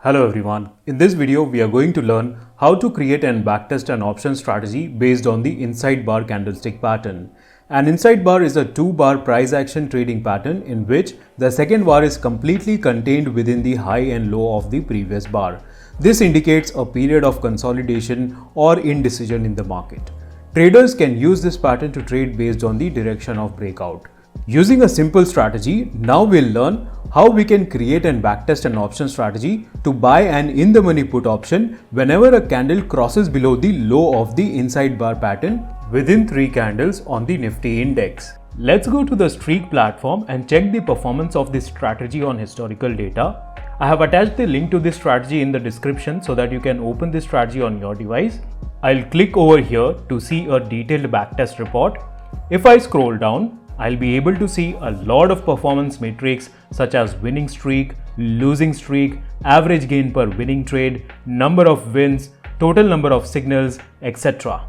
Hello everyone. In this video, we are going to learn how to create and backtest an option strategy based on the inside bar candlestick pattern. An inside bar is a 2-bar price action trading pattern in which the second bar is completely contained within the high and low of the previous bar. This indicates a period of consolidation or indecision in the market. Traders can use this pattern to trade based on the direction of breakout. Using a simple strategy, now we'll learn how we can create and backtest an option strategy to buy an in-the-money put option whenever a candle crosses below the low of the inside bar pattern within 3 candles on the Nifty index. Let's go to the Streak platform and check the performance of this strategy on historical data. I have attached the link to this strategy in the description so that you can open this strategy on your device. I'll click over here to see a detailed backtest report. If I scroll down, I'll be able to see a lot of performance metrics such as winning streak, losing streak, average gain per winning trade, number of wins, total number of signals, etc.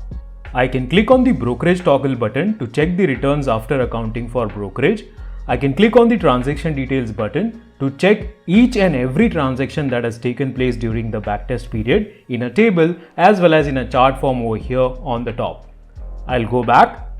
I can click on the brokerage toggle button to check the returns after accounting for brokerage. I can click on the transaction details button to check each and every transaction that has taken place during the backtest period in a table as well as in a chart form over here on the top. I'll go back.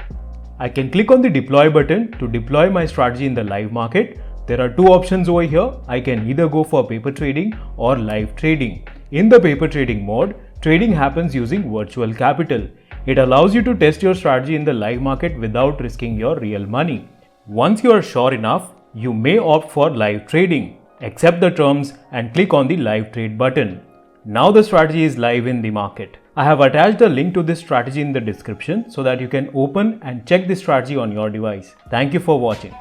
I can click on the deploy button to deploy my strategy in the live market. There are 2 options over here. I can either go for paper trading or live trading. In the paper trading mode, trading happens using virtual capital. It allows you to test your strategy in the live market without risking your real money. Once you are sure enough, you may opt for live trading. Accept the terms and click on the live trade button. Now the strategy is live in the market. I have attached a link to this strategy in the description so that you can open and check this strategy on your device. Thank you for watching.